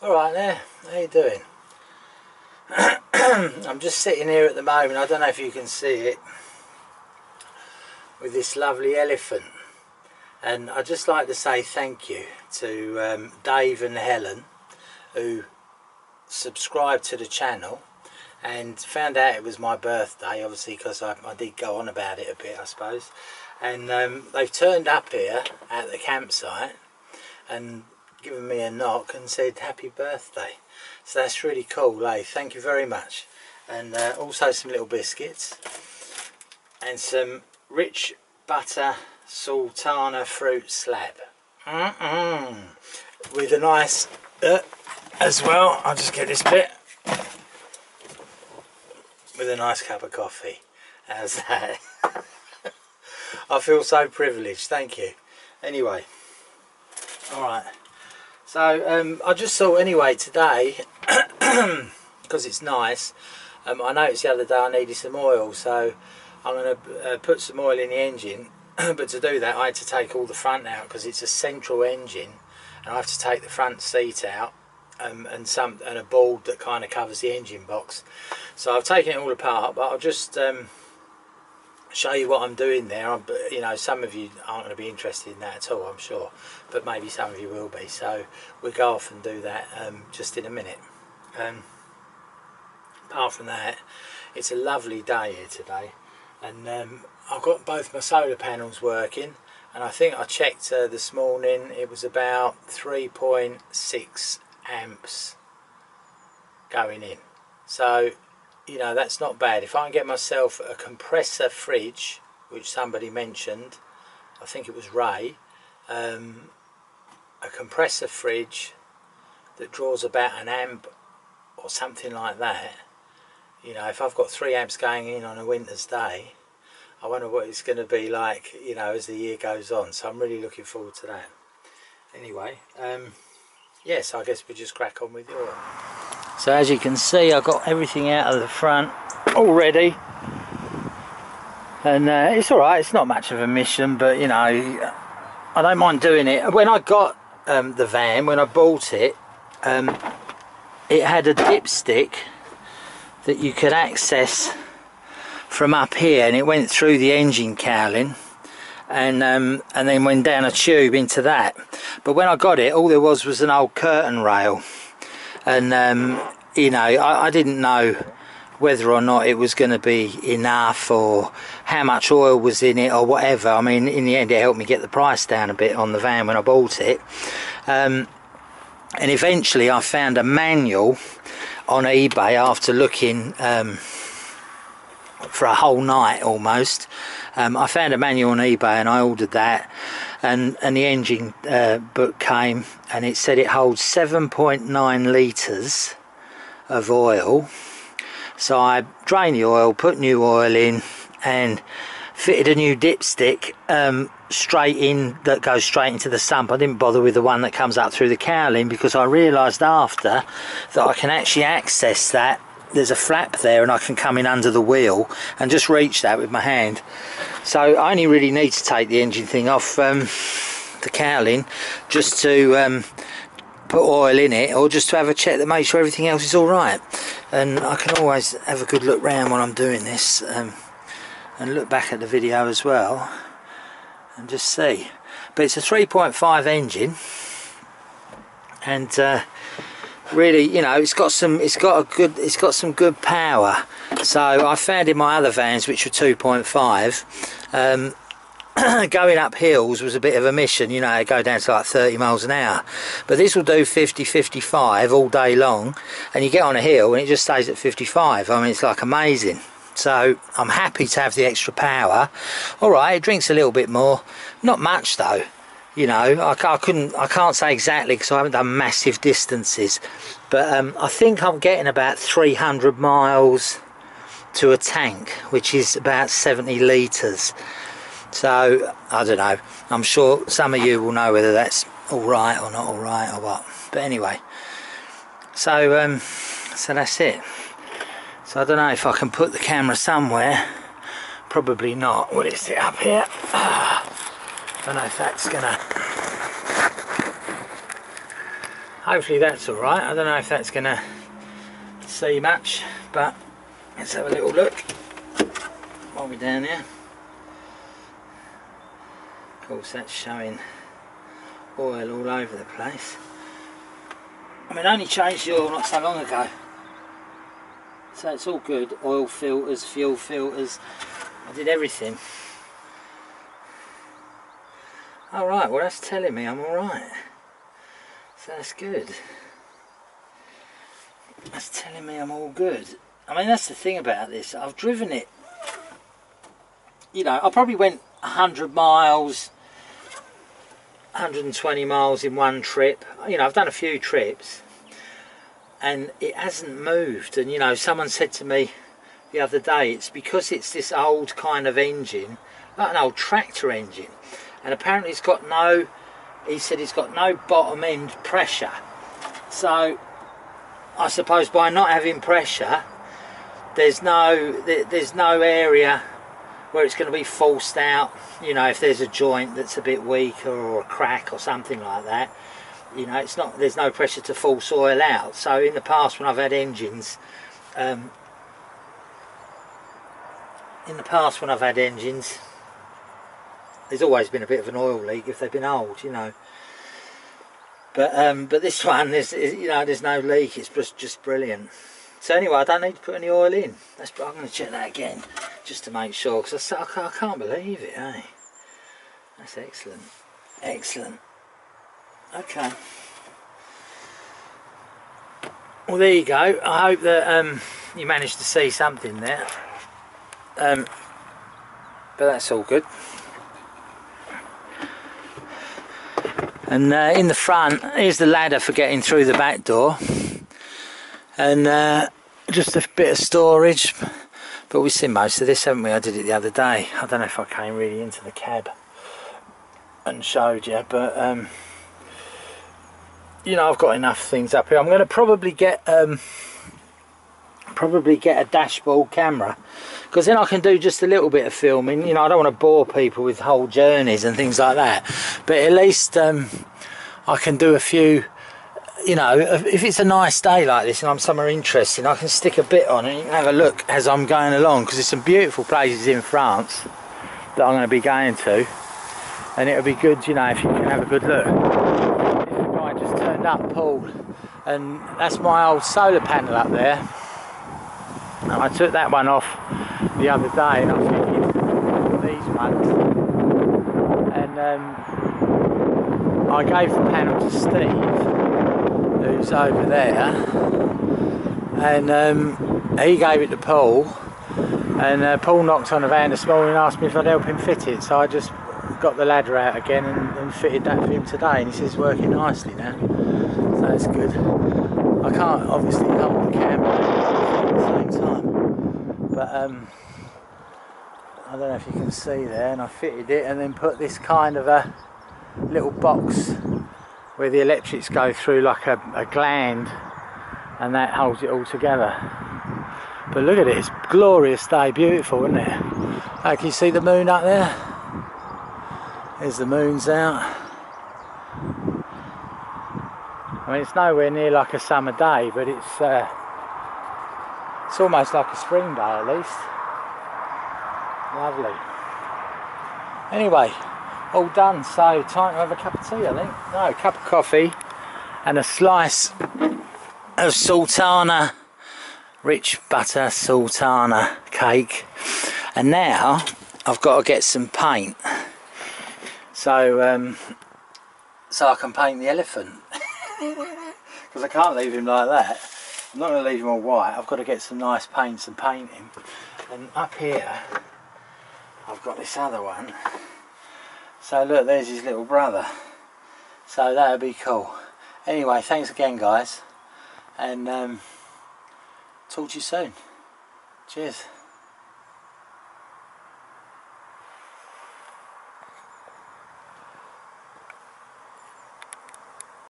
Alright there, how you doing? I'm just sitting here at the moment, I don't know if you can see it, with this lovely elephant. And I'd just like to say thank you to Dave and Helen, who subscribed to the channel and found out it was my birthday, obviously, because I did go on about it a bit, I suppose. And they've turned up here at the campsite and given me a knock and said happy birthday. So that's really cool, eh? Thank you very much. And also some little biscuits and some rich butter sultana fruit slab with a nice as well, I'll just get this bit, with a nice cup of coffee. How's that? I feel so privileged, thank you. Anyway, alright, so I just thought anyway today, because it's nice, I noticed the other day I needed some oil, so I'm going to put some oil in the engine. But to do that I had to take all the front out because it's a central engine, and I have to take the front seat out and a board that kind of covers the engine box. So I've taken it all apart, but I'll just show you what I'm doing there. You know, some of you aren't going to be interested in that at all, I'm sure, but maybe some of you will be, so we'll go off and do that just in a minute. Apart from that, it's a lovely day here today, and I've got both my solar panels working, and I think I checked this morning, it was about 3.6 amps going in. So, you know, that's not bad. If I can get myself a compressor fridge, which somebody mentioned, I think it was Ray, a compressor fridge that draws about an amp or something like that. You know, if I've got 3 amps going in on a winter's day, I wonder what it's going to be like, you know, as the year goes on. So I'm really looking forward to that. Anyway, yes, I guess we'll just crack on with the oil. So as you can see, I've got everything out of the front already. And it's alright, it's not much of a mission, but you know, I don't mind doing it. When I got the van, when I bought it, it had a dipstick that you could access from up here, and it went through the engine cowling and then went down a tube into that. But when I got it, all there was an old curtain rail, and you know, I didn't know whether or not it was going to be enough or how much oil was in it or whatever. I mean, in the end it helped me get the price down a bit on the van when I bought it, and eventually I found a manual on eBay after looking for a whole night almost. I found a manual on eBay and I ordered that, and the engine book came, and it said it holds 7.9 litres of oil. So I drained the oil, put new oil in, and fitted a new dipstick straight in, that goes straight into the sump. I didn't bother with the one that comes up through the cowling, because I realised after that I can actually access that. There's a flap there and I can come in under the wheel and just reach that with my hand. So I only really need to take the engine thing off the cowling just to put oil in it, or just to have a check that makes sure everything else is alright. And I can always have a good look round when I'm doing this, and look back at the video as well and just see. But it's a 3.5 engine, and really, you know, it's got some good power. So I found in my other vans, which were 2.5, going up hills was a bit of a mission. You know, it go down to like 30 miles an hour, but this will do 50-55 all day long, and you get on a hill and it just stays at 55. I mean, it's like amazing. So I'm happy to have the extra power. Alright, it drinks a little bit more, not much though. You know, I can't say exactly because I haven't done massive distances, but I think I'm getting about 300 miles to a tank, which is about 70 litres. So I don't know, I'm sure some of you will know whether that's alright or not alright or what. But anyway, so so that's it. So I don't know if I can put the camera somewhere. Probably not. Will it sit up here? I don't know if that's gonna hopefully that's alright. I don't know if that's going to see much, but let's have a little look while we're down here. Of course that's showing oil all over the place. I mean, I only changed the oil not so long ago, so it's all good. Oil filters, fuel filters, I did everything. Alright, well that's telling me I'm alright, so that's good. That's telling me I'm all good. I mean, that's the thing about this, I've driven it, you know, I probably went 100 miles, 120 miles in one trip. You know, I've done a few trips and it hasn't moved. And you know, someone said to me the other day, it's because it's this old kind of engine, like an old tractor engine, and apparently it's got no, he said it's got no bottom end pressure. So I suppose by not having pressure, there's no area where it's going to be forced out. You know, if there's a joint that's a bit weaker or a crack or something like that, you know, it's not, there's no pressure to force oil out. So in the past when I've had engines, there's always been a bit of an oil leak if they've been old, you know. But this one, you know, there's no leak. It's just brilliant. So anyway, I don't need to put any oil in. I'm going to check that again just to make sure, because I can't believe it, eh? That's excellent. Excellent. Okay. Well, there you go. I hope that you managed to see something there. But that's all good. And in the front, here's the ladder for getting through the back door. And just a bit of storage. But we've seen most of this, haven't we? I did it the other day. I don't know if I came really into the cab and showed you, but you know, I've got enough things up here. I'm going to probably get a dashboard camera, because then I can do just a little bit of filming. You know, I don't want to bore people with whole journeys and things like that, but at least I can do a few. You know, if it's a nice day like this and I'm somewhere interesting, I can stick a bit on and you can have a look as I'm going along, because there's some beautiful places in France that I'm going to be going to, and it'll be good, you know, if you can have a good look. This guy just turned up, Paul, and that's my old solar panel up there. And I took that one off the other day and I was thinking these ones, and I gave the panel to Steve, who's over there, and he gave it to Paul, and Paul knocked on the van this morning and asked me if I'd help him fit it, so I just got the ladder out again and fitted that for him today, and he says it's working nicely now, so that's good. I can't obviously hold the camera at the same time, but I don't know if you can see there, and I fitted it and then put this kind of a little box where the electrics go through, like a gland, and that holds it all together. But look at it, it's a glorious day, beautiful, isn't it? Oh, can you see the moon up there? There's the moon's out. I mean, it's nowhere near like a summer day, but it's almost like a spring day at least. Lovely. Anyway, all done, so time to have a cup of tea, I think. No, a cup of coffee and a slice of sultana, rich butter sultana cake. And now I've got to get some paint, so I can paint the elephant, because I can't leave him like that. I'm not going to leave him all white. I've got to get some nice paints and paint him. And up here I've got this other one. So look, there's his little brother. So that would be cool. Anyway, thanks again guys, and talk to you soon. Cheers.